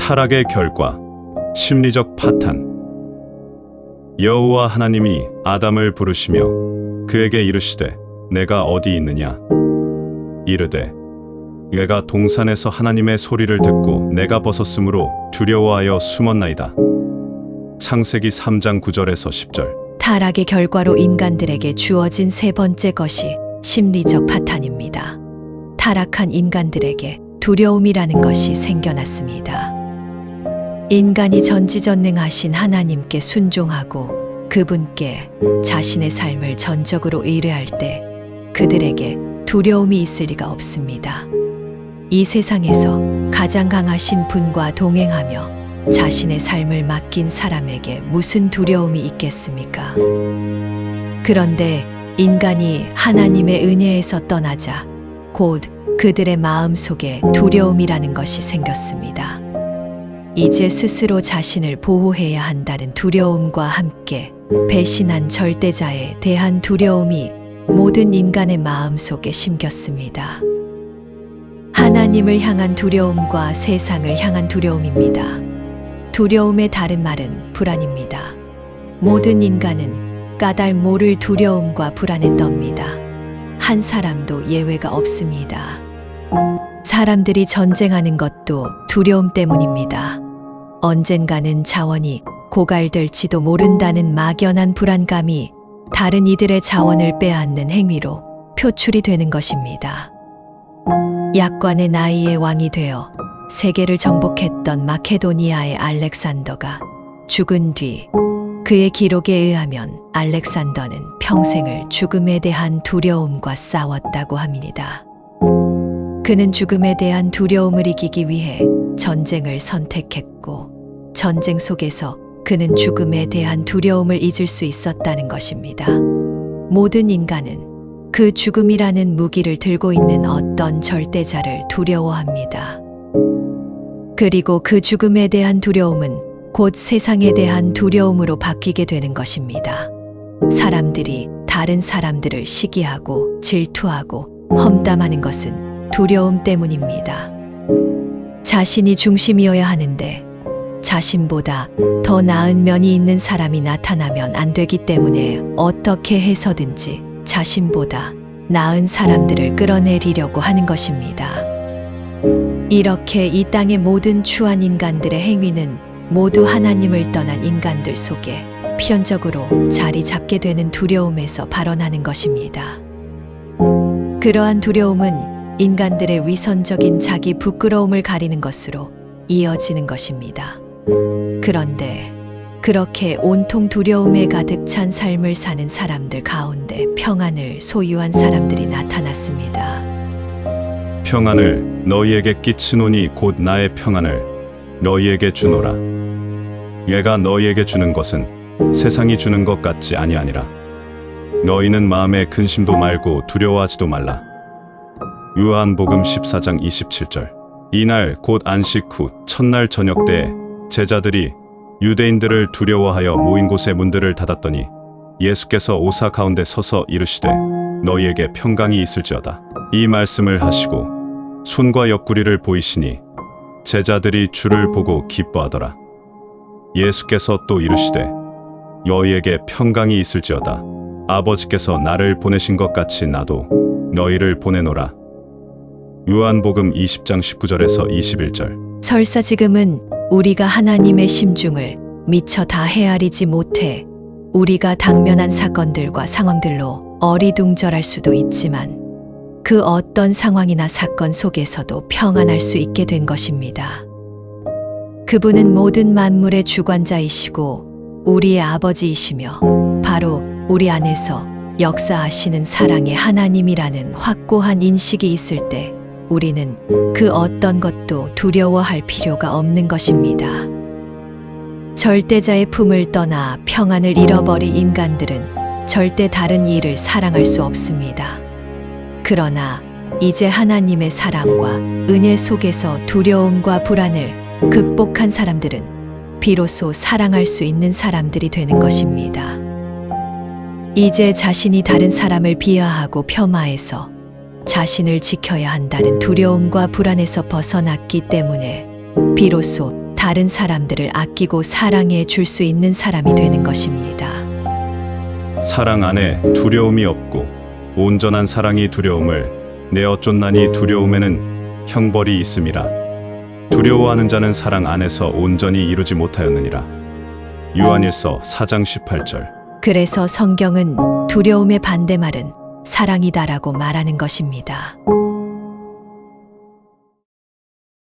타락의 결과, 심리적 파탄. 여호와 하나님이 아담을 부르시며 그에게 이르시되 내가 어디 있느냐? 이르되 내가 동산에서 하나님의 소리를 듣고 내가 벗었으므로 두려워하여 숨었나이다. 창세기 3장 9절에서 10절. 타락의 결과로 인간들에게 주어진 세 번째 것이 심리적 파탄입니다. 타락한 인간들에게 두려움이라는 것이 생겨났습니다. 인간이 전지전능하신 하나님께 순종하고 그분께 자신의 삶을 전적으로 의뢰할 때 그들에게 두려움이 있을 리가 없습니다. 이 세상에서 가장 강하신 분과 동행하며 자신의 삶을 맡긴 사람에게 무슨 두려움이 있겠습니까? 그런데 인간이 하나님의 은혜에서 떠나자 곧 그들의 마음속에 두려움이라는 것이 생겼습니다. 이제 스스로 자신을 보호해야 한다는 두려움과 함께 배신한 절대자에 대한 두려움이 모든 인간의 마음속에 심겼습니다. 하나님을 향한 두려움과 세상을 향한 두려움입니다. 두려움의 다른 말은 불안입니다. 모든 인간은 까닭 모를 두려움과 불안에 떱니다. 한 사람도 예외가 없습니다. 사람들이 전쟁하는 것도 두려움 때문입니다. 언젠가는 자원이 고갈될지도 모른다는 막연한 불안감이 다른 이들의 자원을 빼앗는 행위로 표출이 되는 것입니다. 약관의 나이에 왕이 되어 세계를 정복했던 마케도니아의 알렉산더가 죽은 뒤 그의 기록에 의하면 알렉산더는 평생을 죽음에 대한 두려움과 싸웠다고 합니다. 그는 죽음에 대한 두려움을 이기기 위해 전쟁을 선택했고 전쟁 속에서 그는 죽음에 대한 두려움을 잊을 수 있었다는 것입니다. 모든 인간은 그 죽음이라는 무기를 들고 있는 어떤 절대자를 두려워합니다. 그리고 그 죽음에 대한 두려움은 곧 세상에 대한 두려움으로 바뀌게 되는 것입니다. 사람들이 다른 사람들을 시기하고 질투하고 험담하는 것은 두려움 때문입니다. 자신이 중심이어야 하는데 자신보다 더 나은 면이 있는 사람이 나타나면 안 되기 때문에 어떻게 해서든지 자신보다 나은 사람들을 끌어내리려고 하는 것입니다. 이렇게 이 땅의 모든 추한 인간들의 행위는 모두 하나님을 떠난 인간들 속에 필연적으로 자리 잡게 되는 두려움에서 발원하는 것입니다. 그러한 두려움은 인간들의 위선적인 자기 부끄러움을 가리는 것으로 이어지는 것입니다. 그런데 그렇게 온통 두려움에 가득 찬 삶을 사는 사람들 가운데 평안을 소유한 사람들이 나타났습니다. 평안을 너희에게 끼치노니 곧 나의 평안을 너희에게 주노라. 내가 너희에게 주는 것은 세상이 주는 것 같지 아니하니라. 너희는 마음에 근심도 말고 두려워하지도 말라. 요한복음 14장 27절. 이날 곧 안식 후 첫날 저녁 때에 제자들이 유대인들을 두려워하여 모인 곳의 문들을 닫았더니 예수께서 오사 가운데 서서 이르시되 너희에게 평강이 있을지어다. 이 말씀을 하시고 손과 옆구리를 보이시니 제자들이 주를 보고 기뻐하더라. 예수께서 또 이르시되 너희에게 평강이 있을지어다. 아버지께서 나를 보내신 것 같이 나도 너희를 보내노라. 요한복음 20장 19절에서 21절. 설사 지금은 우리가 하나님의 심중을 미처 다 헤아리지 못해 우리가 당면한 사건들과 상황들로 어리둥절할 수도 있지만 그 어떤 상황이나 사건 속에서도 평안할 수 있게 된 것입니다. 그분은 모든 만물의 주관자이시고 우리의 아버지이시며 바로 우리 안에서 역사하시는 사랑의 하나님이라는 확고한 인식이 있을 때 우리는 그 어떤 것도 두려워할 필요가 없는 것입니다. 절대자의 품을 떠나 평안을 잃어버린 인간들은 절대 다른 이를 사랑할 수 없습니다. 그러나 이제 하나님의 사랑과 은혜 속에서 두려움과 불안을 극복한 사람들은 비로소 사랑할 수 있는 사람들이 되는 것입니다. 이제 자신이 다른 사람을 비하하고 폄하해서 자신을 지켜야 한다는 두려움과 불안에서 벗어났기 때문에 비로소 다른 사람들을 아끼고 사랑해 줄 수 있는 사람이 되는 것입니다. 사랑 안에 두려움이 없고 온전한 사랑이 두려움을 내어 쫓나니 두려움에는 형벌이 있음이라. 두려워하는 자는 사랑 안에서 온전히 이루지 못하였느니라. 요한일서 4장 18절. 그래서 성경은 두려움의 반대말은 사랑이다라고 말하는 것입니다.